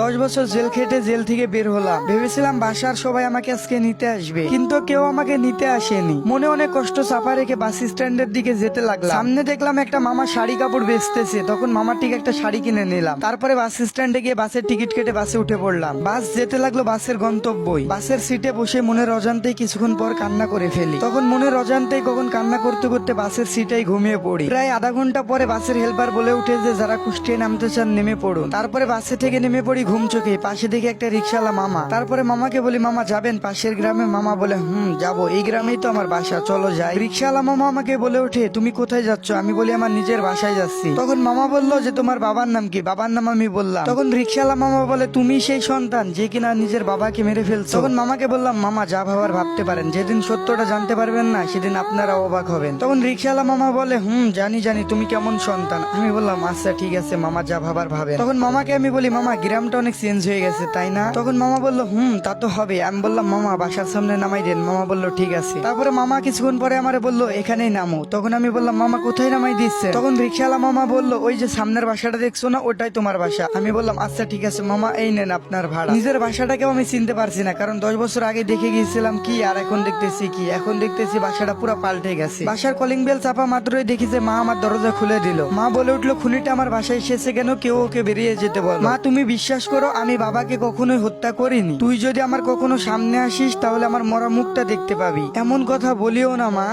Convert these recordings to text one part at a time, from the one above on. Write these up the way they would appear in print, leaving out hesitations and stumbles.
10 বছর জেল খেটে জেল থেকে বের হলাম। ভেবেছিলাম বাসার সবাই আমাকে আজকে নিতে আসবে, কিন্তু কেউ আমাকে নিতে আসেনি। মনে অনেক কষ্ট চাপা রেখে বাস স্ট্যান্ডের দিকে যেতে লাগলাম। সামনে দেখলাম একটা মামা শাড়ি কাপড় বেচতেছে, তখন মামার ঠিক একটা শাড়ি কিনে নিলাম। তারপরে বাস স্ট্যান্ডে গিয়ে বাসের টিকিট কেটে বাসে উঠে পড়লাম। বাস যেতে লাগলো বাসের গন্তব্যই। বাসের সিটে বসে মনের অজান্তেই কিছুক্ষণ পর কান্না করে ফেলি। তখন মনের অজান্তেই কখন কান্না করতে করতে বাসের সিটেই ঘুমিয়ে পড়ি। প্রায় আধা ঘন্টা পরে বাসের হেল্পার বলে উঠে যে যারা কুষ্টিয়ায় নামতে চান নেমে পড়ুন। তারপরে বাসে থেকে নেমে পড়ি ঘুম চোখে। পাশে দেখি একটা রিক্সাওয়ালা মামা। তারপরে মামাকে বলি, মামা যাবেন পাশের গ্রামে? মামা বলে, যাবো, এই গ্রামেই তো আমার বাসা, চলো যাই। রিক্সাওয়ালা মামা আমাকে বলে ওঠে, তুমি কোথায় যাচ্ছ? আমি বলি, আমার নিজের বাসায় যাচ্ছি। তখন মামা বললো যে তোমার বাবার নাম কি? বাবার নাম আমি বললাম। তখন রিক্সাওয়ালা মামা বলে, তুমি সেই সন্তান যে কিনা নিজের বাবাকে মেরে ফেলছো? তখন মামাকে বললাম, মামা যা ভাবার ভাবতে পারেন, যেদিন সত্যটা জানতে পারবেন না সেদিন আপনারা অবাক হবেন। তখন রিক্সাওয়ালা মামা বলে, জানি জানি তুমি কেমন সন্তান। আমি বললাম, আচ্ছা ঠিক আছে মামা, যা ভাবার ভাবেন। তখন মামাকে আমি বলি, মামা গ্রামটা অনেক চেঞ্জ হয়ে গেছে তাই না? তখন মামা বললো, তা তো হবে। আমি বললাম, মামা বাসার সামনে নামাই দেন। মামা বললো ঠিক আছে। তারপরে মামা কিছুক্ষণ পরে আমারে বললো, এখানেই নামো। তখন আমি বললাম, মামা কোথায় নামাই দিচ্ছে? তখন রিক্সাওয়ালা মামা বললো, ওই যে সামনের বাসাটা দেখছো না, ওটাই তোমার বাসা। আমি বললাম, আচ্ছা ঠিক আছে মামা, এই নেন আপনার ভাড়া। নিজের বাসাটাকেও আমি চিনতে পারছি না, কারণ 10 বছর আগে দেখে গিয়েছিলাম কি আর এখন দেখতেছি কি। এখন দেখতেছি বাসাটা পুরো পাল্টে গেছে। বাসার কলিং বেল চাপা মাত্রই দেখি যে মা আমার দরজা খুলে দিল। মা বলে উঠলো, খুনিটা আমার বাসায় এসেছে কেন? কেউ ওকে বেরিয়ে যেতে বল। মা তুমি বিশ্বাস করো, আমি বাবাকে কখনোই হত্যা করিনি। তুই যদি আমার কখনো সামনে আসিস তাহলে আমার মরা মুখটা দেখতে পাবি। এমন কথা বলিও না মা।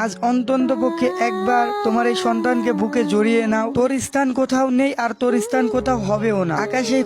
আজ অন্তত পক্ষে একবার তোমার এই সন্তানকে বুকে জড়িয়ে নাও। তোর স্থান কোথাও নেই আর তোর স্থান কোথাও হবেও না। আকাশ এই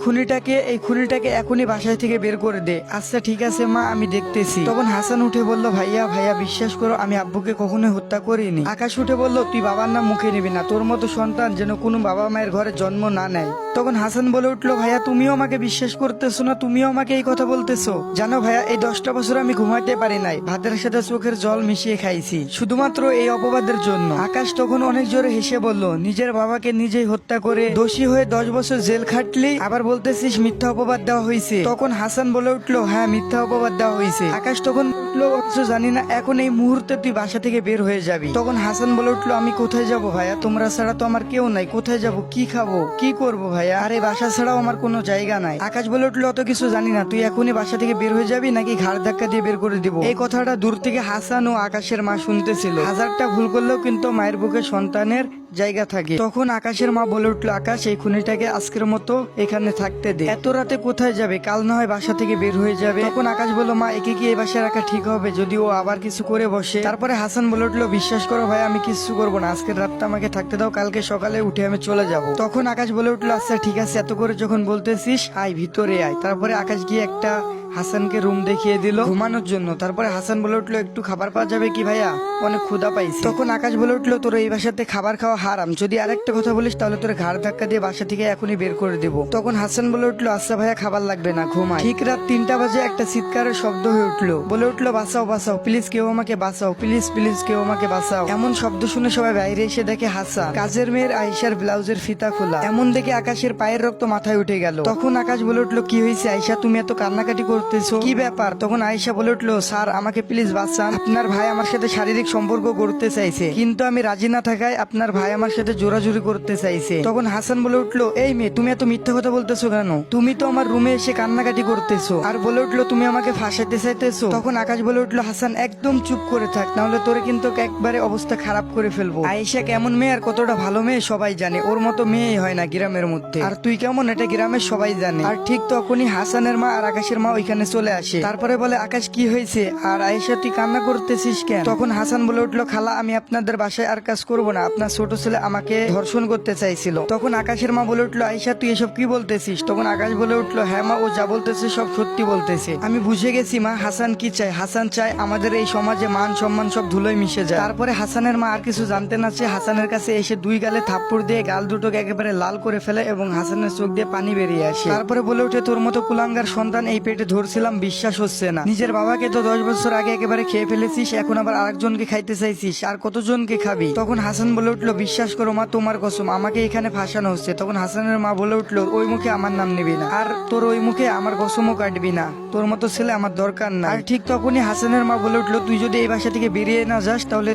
খুনিটাকে এখনই বাসায় থেকে বের করে দে। আচ্ছা ঠিক আছে মা, আমি দেখতেছি। তখন হাসান উঠে বলল, ভাইয়া বিশ্বাস করো, আমি আব্বুকে কখনোই হত্যা করিনি। আকাশ উঠে বলল, তুই বাবার নাম মুখে নিবি না। তোর মতো সন্তান যেন কোনো বাবা মায়ের ঘরে জন্ম না নেয়। তখন হাসান বলে উঠলো, ভাইয়া তুমিও আমাকে বিশ্বাস করতেছো না? তুমিও আমাকে এই কথা বলতেছো? জানো ভাইয়া, এই 10টা বছর আমি ঘুমাইতে পারি নাই। ভাতের সাথে চোখের জল মিশিয়ে খাইছি শুধুমাত্র এই অপবাদের জন্য। আকাশ তখন অনেক জোরে হেসে বলল, নিজের বাবাকে নিজেই হত্যা করে দোষী হয়ে 10 বছর জেল খাটলি, আবার বলতেছিস মিথ্যা অপবাদ দেওয়া হয়েছে? তখন হাসান বলে উঠলো, হ্যাঁ মিথ্যা অপবাদ দেওয়া হয়েছে। আকাশ তখন উঠলো, অথচ জানি না এখন এই মুহূর্তে তুই বাসা থেকে বের হয়ে যাবি। তখন হাসান বলে উঠলো, আমি কোথায় যাব ভাইয়া? তোমরা ছাড়া তো আমার কেউ নাই। কোথায় যাব, কি খাবো, কি করবো ভাইয়া? আরে বাসা ছাড়াও আমার কোনো জায়গা নাই। আকাশ বলে উঠলো, অত কিছু জানি না, তুই এখনই বাসা থেকে বের হয়ে যাবি নাকি ঘাড় ধাক্কা দিয়ে বের করে দিব? এই কথাটা দূর থেকে হাসান ও আকাশের মা শুনতেছিল। হাজারটা ভুল করলেও কিন্তু মায়ের বুকে সন্তানের জায়গা থাকে। তখন আকাশের মা বলে উঠলো, আকাশ এই খুনিটাকে আজকের মতো এখানে থাকতে দে। এত রাতে কোথায় যাবে? কাল না হয় বাসা থেকে বের হয়ে যাবে। তখন আকাশ বলল, মা একে কি এই বাসায় রাখা ঠিক হবে যদি ও আবার কিছু করে বসে? তারপরে হাসান বলে উঠলো, বিশ্বাস করো ভাই, আমি কিছু করবো না। আজকের রাতটা আমাকে থাকতে দাও, কালকে সকালে উঠে আমি চলে যাব। তখন আকাশ বলে উঠলো, আচ্ছা ঠিক আছে, এত করে যখন বলতেছিস আয় ভিতরে আয়। তারপরে আকাশ গিয়ে একটা হাসানকে রুম দেখিয়ে দিল ঘুমানোর জন্য। তারপরে হাসান বলে উঠলো, একটু খাবার পাওয়া যাবে কি ভাইয়া? অনেক ক্ষুধা পাইছি। তখন আকাশ বলে উঠলো, তোর এই বাসাতে খাবার খাওয়া হারাম। যদি আরেকটা কথা বলিস তাহলে তোর ঘাড় ধাক্কা দিয়ে বাসা থেকে এখনই বের করে দেবো। তখন হাসান বলে উঠলো, আচ্ছা ভাইয়া খাবার লাগবে না, ঘুমাই। ঠিক রাত 3টা বাজে একটা চিৎকারের শব্দ হয়ে উঠলো। বলে উঠলো, বাঁচাও বাঁচাও, প্লিজ কেউ আমাকে বাঁচাও, প্লিজ প্লিজ কেউ আমাকে বাঁচাও। এমন শব্দ শুনে সবাই বাইরে এসে দেখে হাসান কাজের মেয়ের আয়েশার ব্লাউজের ফিতা খোলা। এমন দেখে আকাশের পায়ের রক্ত মাথায় উঠে গেল। তখন আকাশ বলে উঠলো, কি হয়েছে আয়েশা, তুমি এত কান্নাকাটি করতেছো, কি ব্যাপার? তখন আয়েশা বলে উঠলো, স্যার আমাকে প্লিজ বাঁচান। আপনার ভাই আমার সাথে শারীরিক সম্পর্ক করতে চাইছে, কিন্তু আমি রাজি না থাকায় আপনার ভাই আমার সাথে জোরাজুরি করতে চাইছে। তখন হাসান বলে উঠলো, এই মেয়ে তুমি এত মিথ্যা কথা বলতেছো কেন? তুমি তো আমার রুমে এসে কান্নাকাটি করতেছো। আর বলে উঠলো, তুমি আমাকে ফাঁসাইতে চাইতেছো। তখন আকাশ বলে উঠলো, হাসান একদম চুপ করে থাক, নাহলে তোরে কিন্তু একবারে অবস্থা খারাপ করে ফেলবো। আয়েশা কেমন মেয়ে আর কতটা ভালো মেয়ে সবাই জানে, ওর মতো মেয়েই হয় না গ্রামের মধ্যে। আর তুই কেমন এটা গ্রামের সবাই জানে। আর ঠিক তখনই হাসানের মা আর আকাশের মা ওইখানে চলে আসে। তারপরে বলে, আকাশ কি হয়েছে আর আয়েশা তুই কান্না করতেছিস কেন? তখন হাসান বলে উঠলো, খালা আমি আপনাদের বাসায় আর কাজ করবো না, আপনার ছোট ছেলে আমাকে ধর্ষণ করতে চাইছিল। তখন আকাশের মা বলে উঠলো, আয়েশা তুই এসব কি বলতেছিস? তখন আকাশ বলে উঠলো, হ্যাঁ মা, ও যা বলতেছে সব সত্যি বলতেছে। আমি বুঝে গেছি মা, হাসান কি চায়? হাসান চায় আমাদের এই সমাজে মান সম্মান সব ধুলোয় মিশে যায়। তারপরে হাসানের মা আর কিছু জানতে না চেয়ে হাসানের কাছে এসে 2 গালে থাপ্পড় দিয়ে গাল দুটোকে একেবারে লাল করে ফেলে এবং হাসানের চোখ দিয়ে পানি বেরিয়ে আসে। তারপরে বলে উঠে, তোর মতো কুলাঙ্গার সন্তান এই পেটে ধরে করছিলাম, বিশ্বাস হচ্ছে না। নিজের বাবাকে তো 10 বছর আগে একেবারে খেয়ে ফেলেছিস, এখন আবার আরেকজনকে খাইতে চাইছিস, আর কতজনকে খাবি? তখন হাসান বলে উঠলো, বিশ্বাস করো মা, তোমার কসম, আমাকে এখানে ফাঁসানো হচ্ছে। তখন হাসানের মা বলে উঠলো, ওই মুখে আমার নাম নিবি না, আর তোর ওই মুখে আমার কসমও কাটবি না, তোর মতো ছেলে আমার দরকার না। আর ঠিক তখনই হাসানের মা বলে উঠলো, তুই যদি এই বাসা থেকে বেরিয়ে না যাস তাহলে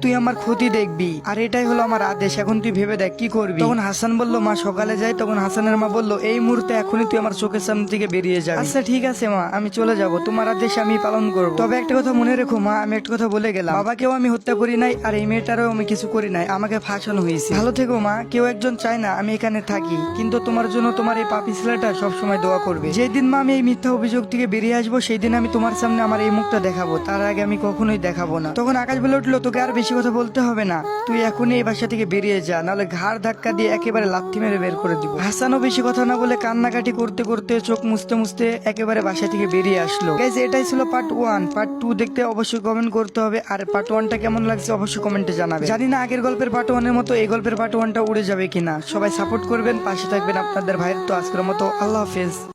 তুই আমার ক্ষতি দেখবি, আর এটাই হলো আমার আদেশ, এখন তুই ভেবে দেখ কি করবি। তখন হাসান বলল, মা সকালে যাই। তখন হাসানের মা বলল, এই মুহূর্তে এখনই তুই আমার চোখের সামনে থেকে বেরিয়ে যা। আচ্ছা ঠিক আছে মা, আমি চলে যাব, তোমার আদেশ আমি পালন করব। তবে একটা কথা মনে রেখো মা, আমি একটা কথা বলে গেলাম, বাবাকেও আমি হত্যা করি নাই, আর এই মেয়েটারও আমি কিছু করি নাই, আমাকে ফাঁসানো হয়েছে। ভালো থেকো মা, কেউ একজন চায় না আমি এখানে থাকি, কিন্তু তোমার জন্য তোমার এই পাপি ছেলেটা সবসময় দোয়া করবে। যেদিন মা আমি এই মিথ্যা অভিযোগ থেকে বেরিয়ে আসবো, সেই দিন আমি তোমার সামনে আমার এই মুখটা দেখাবো, তার আগে আমি কখনোই দেখাবো না। তখন আকাশ বলে উঠলো, তোকে আর বেশি কথা বলতে হবে না, তুই এখনই এই বাসা থেকে বেরিয়ে যা, নাহলে ঘাড় ধাক্কা দিয়ে একেবারে লাথি মেরে বের করে দিব। হাসানও বেশি কথা না বলে কান্নাকাটি করতে করতে চোখ মুছতে মুছতে একেবারে বাসা থেকে বেরিয়ে আসলো। গাইস, এটাই ছিল পার্ট 1। পার্ট 2 দেখতে অবশ্যই কমেন্ট করতে হবে, আর পার্ট 1টা কেমন লাগছে অবশ্যই কমেন্টে জানাবে। জানি না আগের গল্পের পার্ট 1 এর মতো এই গল্পের পার্ট 1টা উড়ে যাবে কিনা। সবাই সাপোর্ট করবেন, পাশে থাকবেন আপনাদের ভাইয়ের। তো আজকের মতো আল্লাহ হাফেজ।